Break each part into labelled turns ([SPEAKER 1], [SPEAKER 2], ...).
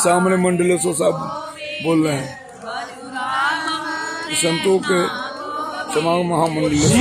[SPEAKER 1] सामने मंडलेश्वर साहब बोल रहे हैं संतों के समागम महामंडलेश्वर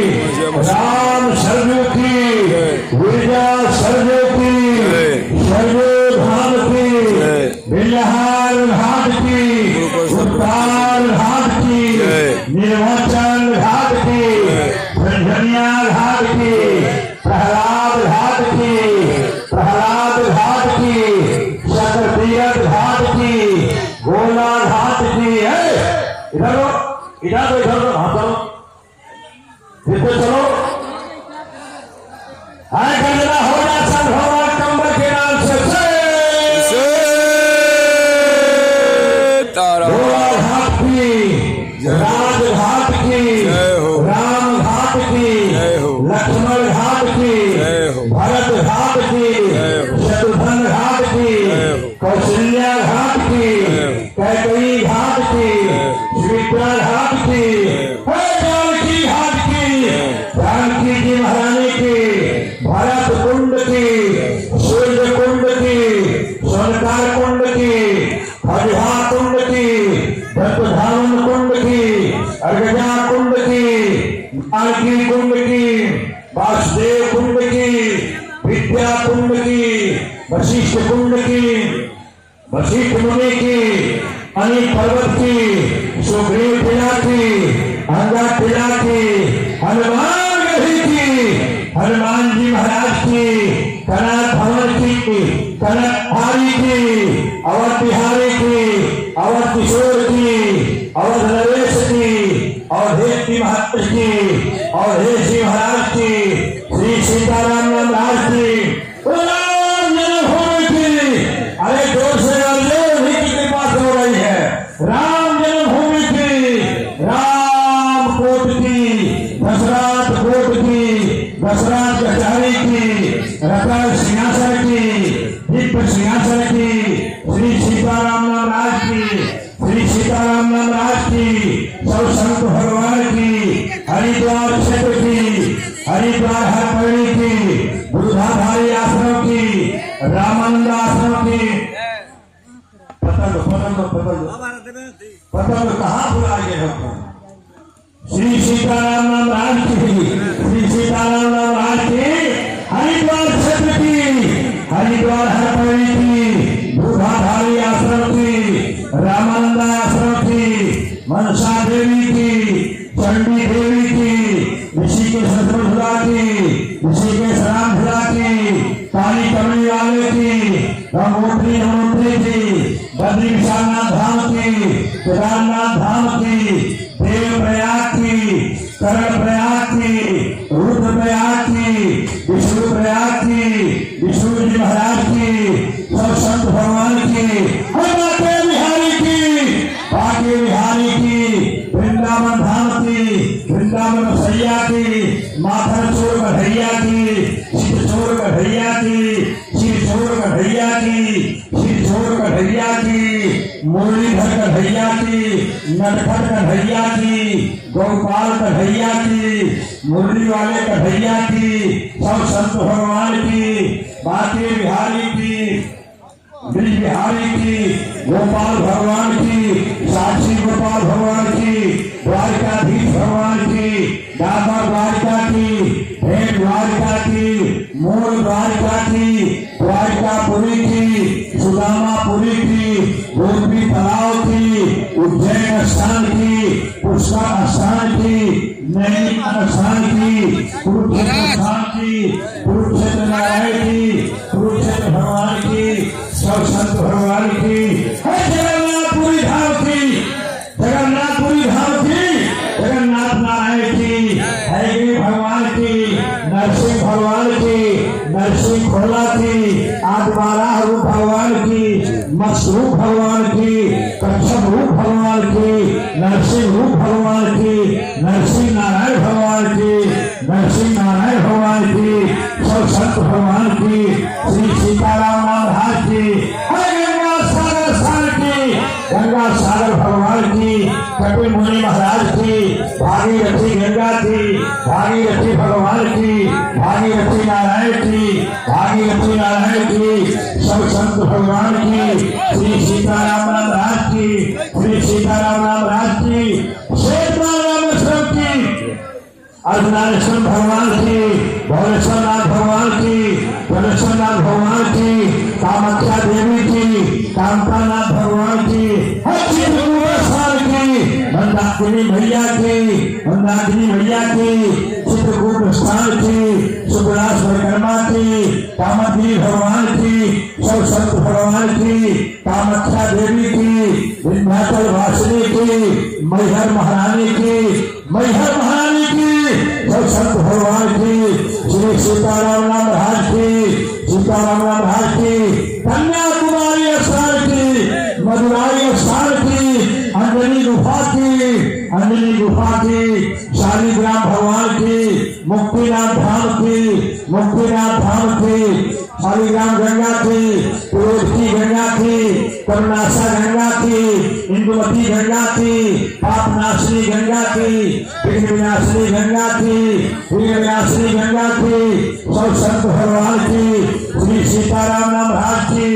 [SPEAKER 1] राम सरजू की विजया सरजू की सरजू धाम की बिल्हार घाट की उत्ताल घाट की निर्वाचन घाट की झंझनिया घाट की प्रहलाद घाट की सकरतीरथ घाट की गोला घाट की है। इधर हाँ चलो आए गंजना हो जा सब भगवान कंबर के नाम से घाट की राजघाट की राम घाट की लक्ष्मण घाट की भरत घाट की शत्रुघ्न घाट की कौशल्या घाट की कैकेयी घाट की सुमित्रा घाट की जानकी जी महारानी की भरत कुंड की सूर्य कुंड की सोनकार कुंड की हरिहा कुंड की दत्तधावन कुंड की अर्गजा कुंड की जानकी कुंड की वासुदेव कुंड की विद्या कुंड की वशिष्ठ कुंड की वशिष्ठ मुनि की अनिल पर्वत की सुग्रीव टीला की अंगा टीला की हनुमान जी महाराज की कनक भवन की कनक हारी की अवध बिहारी की अवध किशोर की अवध नरेश की अवधेश की महाराज की अवधेश जी महाराज की श्री सीताराम महाराज की अरे जोर से उन्हीं की कृपा से हो रही है। राम जन्मभूमि की राम कोट की दशरथ कोट की दशरथ कचहरी की रतन सिंहासन की दिव्य सिंहासन की श्री सीताराम महाराज की सब संत भगवान की हरिद्वार क्षेत्र की हरिद्वार हरपौड़ी की बुधाधारी आश्रम की रामानंद आश्रम की पतंग कहाँ बुला गए श्री सीताराम महाराज की हरिद्वार क्षेत्र की हरिद्वार हरपौड़ी की बुधाधारी आश्रम की रामानंद आश्रम की मनसा देवी की चंडी देवी की ऋषिकेश धुला की ऋषिकेश रामधुला की काली कमली वाले की गंगोत्री यमुनोत्री की बद्री विशालनाथ धाम की केदारनाथ धाम की देव प्रयाग की करण प्रयाग की रुद्र प्रयाग की विष्णु प्रयाग की विष्णु जी महाराज की सब संत भगवान की बिहारी की वृंदावन धाम की वृंदावन सैया की माथर चोर गढ़ैया की सिर चोर गढ़ैया की मुरलीधर कन्हैया की नटखट कन्हैया की गौपाल कन्हैया की मुरली वाले कन्हैया की सब संत भगवान की बाकी बिहारी की ब्रिज बिहारी की गोपाल भगवान की साक्षी गोपाल भगवान की द्वारिकाधीश भगवान की दादा द्वारिका की भेंट द्वारिका की मूल द्वारिका की द्वारिकापुरी की सुदामापुरी की गोपी तालाब की उज्जैन स्थान पुष्कर स्थान की, नैनीताल स्थान की, कुरुक्षेत्र स्थान की, कुरुक्षेत्र नारायण की, कुरुक्षेत्र भगवान की, सब संत भगवान की, जगन्नाथपुरी धाम की, जगन्नाथपुरी धाम की, जगन्नाथ नारायण की, हैगी भगवान की, नरसिंह भगवान की, नरसिंह खोला की, आदिवारा रूप भगवान की, मत्स्यरूप भगवान की, कच्छप रूप भगवान की, नरसिंह रूप भगवान की, नरसिंह नारायण भगवान की, नरसिंह नारायण भगवान की, सब संत भगवान की, श्री सीताराम महाराज की, गंगा सागर स्थान की, गंगा सागर भगवान की, कपिल मुनि महाराज की, भागीरथी गंगा की, भागीरथी भगवान की, भागीरथी नारायण की, भागीरथी नारायण की, सब संत भगवान की, श्री सीताराम महाराज की, श्री सीताराम महाराज की, रामेश्वरम की, अर्धनारेश्वर भगवान की, भोलेश्वरनाथ भगवान की, भोलेश्वरनाथ भगवान की, कामाख्या देवी की, कामकानाथ भगवान की, मंदाकिनी भैया की, मंदाकिनी भैया की, चित्रकूट स्थान की, सुब्रास परिक्रमा की, कामदेवी भगवान की, सब संत भगवान की, कामाख्या देवी की, विंध्याचल वासिनी की, मैहर महारानी की, मैहर महारानी की, सब संत भगवान की, श्री सीताराम महाराज की, सीताराम महाराज की, कन्याकुमारी स्थान की, मदुराई स्थान की, अंजनी गुफा की, अंजनी गुफा की, शालिग्राम भगवान की, मुक्तिनाथ धाम की, मुक्तिनाथ धाम की, शालिग्राम गंगा की, पुरोधकी गंगा की, करुणासा गंगा की, इंदुमती गंगा की, पापनाशिनी गंगा की, विघ्न विनाशिनी गंगा की, विघ्न विनाशिनी गंगा की, सब संत भगवान की, श्री सीताराम महाराज की,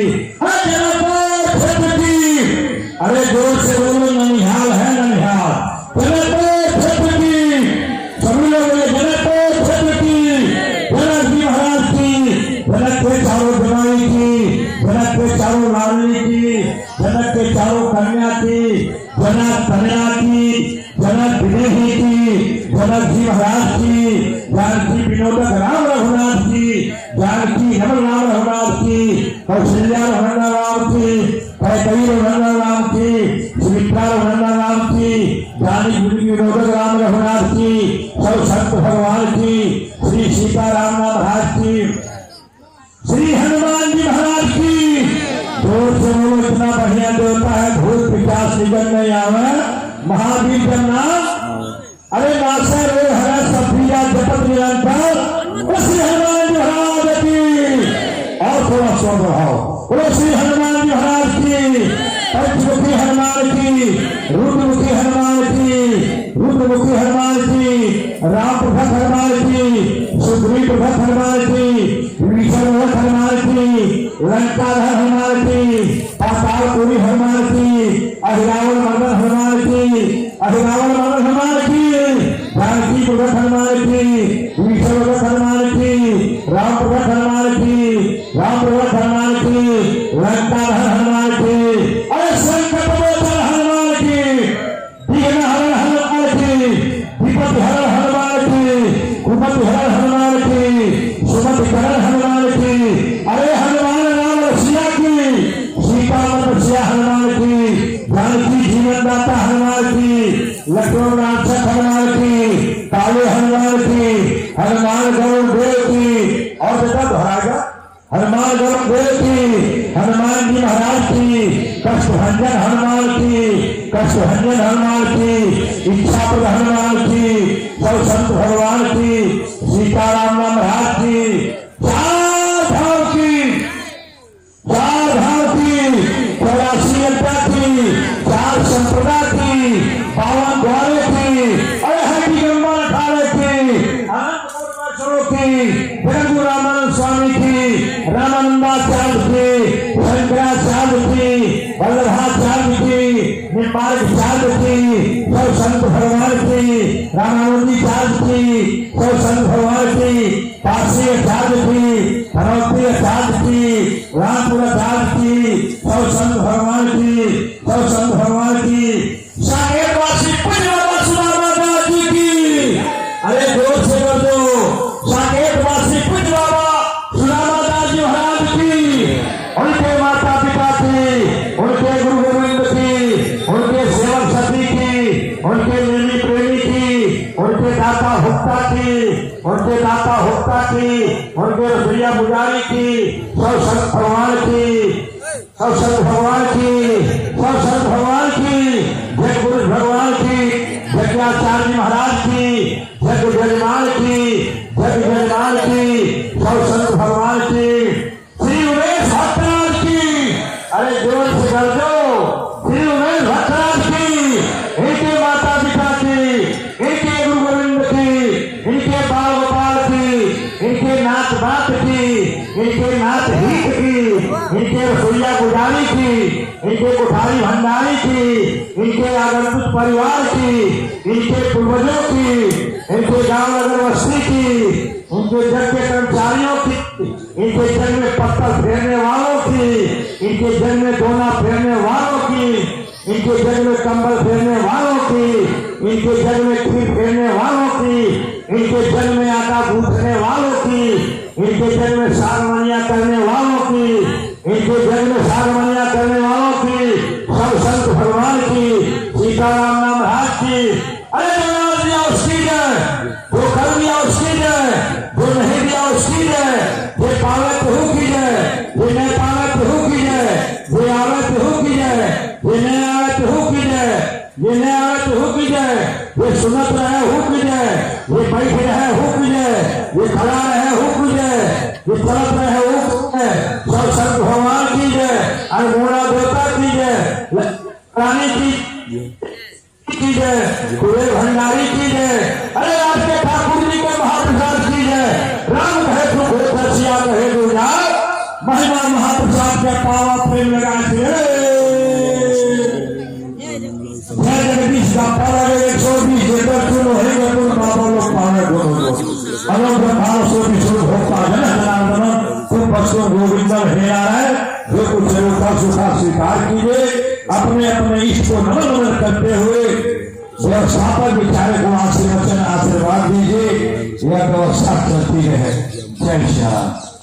[SPEAKER 1] अरे जोर से बोलो, ननिहाल है ननिहाल, जनकपुर क्षेत्र की, सभी लोग जनकपुर क्षेत्र की, जनक जी महाराज की, जनक के चारों जमाई की, जनक के चारों लाडली की, जनक के चारों कन्या की, जनक कन्या की, जनक विदेही की, जनक जी महाराज की, जानकी विनोदक राम रघुनाथ की, जानकी रमन राम रघुनाथ की, कौशल्या रमन राम की, कैकेयी रमन राम की, सुमित्रा रमन राम की, जानकी विनोदक राम रघुनाथ की, सब संत भगवान की, श्री सीताराम महाराज की, श्री हनुमान जी महाराज की, जोर से बोलो, इतना बढ़िया देवता है, भूत पिशाच निकल नहीं आवे, महावीर जन्ना, अरे नासा रे हरा सफिया जपत निरंतर, श्री हनुमान जी महाराज की, और थोड़ा स्वर बढ़ाओ, बोलो श्री हनुमान जी महाराज की, पंचमुखी हनुमान की, रुद्रमुखी हनुमान की, रुद्रमुखी हनुमान की, राम प्रभक्त हनुमान की, सुग्रीव प्रभक्त हनुमान की, विभीषण प्रभक्त हनुमान की, लंकाधर हनुमान की, पातालपुरी हनुमान की, अहिरावण मर्दन हनुमान की, अहिरावण मर्दन हनुमान की, जानकी प्रभक्त हनुमान की, विभीषण प्रभक्त हनुमान की, राम प्रभक्त हनुमान की, राम प्रभक्त हनुमान की, लंकाधर हनुमान की, अरे संकट मोचन हनुमान की, विघ्न हरण हनुमान की, विपत्ति हरण हनुमान की, कुपति हरण हनुमान की, सुमति करण हनुमान की, अरे हनुमान राम रसिया की, सीता रसिया हनुमान की, जानकी जीवनदाता हनुमान की, लक्ष्मण नाथक हनुमान की, काले हनुमान की, हनुमान गरुड़ देव की, और बेटा दोहराएगा, हनुमान गरुड़ देव की, हनुमान जी महाराज की, कष्टभंजन हनुमान की, कष्टभंजन हनुमान की, इच्छाप्रद हनुमान की, सब संत भगवान की, सीताराम महाराज की, चार धाम की, चार धाम की, 84 अड्डा की, 4 संप्रदा की, 52 द्वारे की, अरे हरि गंगा अखाड़े की, की, रामानंद स्वामी की, रामानंदाचार्य की, शंकराचार्य की, वल्लभाचार्य की, निम्बार्काचार्य की, सब संत भगवान की, रामानंदीचार्य की, सब संत भगवान की, काशी आचार्य की, धनवंती आचार्य की, रामपुर आचार्य की, सब संत भगवान की, सब संत भगवान की, साकेतवासी पुण्यवासी उनके दाता होता की, उनके रसोईया पुजारी की, सब संत भगवान की, सब संत भगवान की, सब संत भगवान की, जय गुरु भगवान की, जगन्नाचार्य महाराज की, जग जजमान की, जग जजमान की, सब संत भगवान की, श्री उमेश भट्टराज की, अरे जोर से कर दो, श्री उमेश भट्टराज की, इनके माता पिता की, इनके गुरु गोविंद की, इनके बाल गोपाल की, इनके नाथ बात की, इनके नाथ हित की, इनके रसोईया पुजारी की, इनके कोठारी भंडारी की, इनके आगंतुक परिवार की, इनके पूर्वजों की, इनके गांव नगर बस्ती की, इनके जग के कर्मचारियों की, इनके जग में पत्थर फेरने वालों की, इनके जग में दोना फेरने वालों की, इनके जग में कंबल फेरने वालों की, इनके जग में खीर फेरने वालों की, इनके जग में आटा गूंथने वालों की, इनके जग में सारमनिया करने वालों की, इनके जग में सारमनिया करने वालों की, सब संत भगवान की, सीताराम नाम महाराज की, अरे जो दिया उसकी जय, जो कर दिया उसकी जय, जो नहीं दिया उसकी जय, ये पावे प्रभु की जय, ये नहीं पावे प्रभु की जय, ये आवे प्रभु की जय, ये नहीं आवे प्रभु की जय, ये नहीं आवे प्रभु की जय, ये सुनत रहे हु की जय, ये बैठ रहे हु की जय, ये खड़ा रहे हु की जय, ये चलत रहे हु की जय, सब संत भगवान की जय, अनमोड़ा देवता की जय, रानी की जय, कुबेर भंडारी की जय, अरे आज के ठाकुर जी के महाप्रसाद की जय, राम कहे सुख हो सिया कहे गुजार, महिमा महाप्रसाद के पावा प्रेम लगा जय जगदीश का पारा 120 लेकर सुनो है तुम बाबा लोग पावे बोलो अलग भाव सो विशुद्ध होता है जनार्दन तुम पशु गोविंद हेरा है जो कुछ का सुखा स्वीकार कीजिए अपने अपने इष्ट को नमन नमन करते हुए व्यवस्थापक विचारे को आशीर्वचन आशीर्वाद दीजिए यह व्यवस्था चलती रहे। जय श्री राम।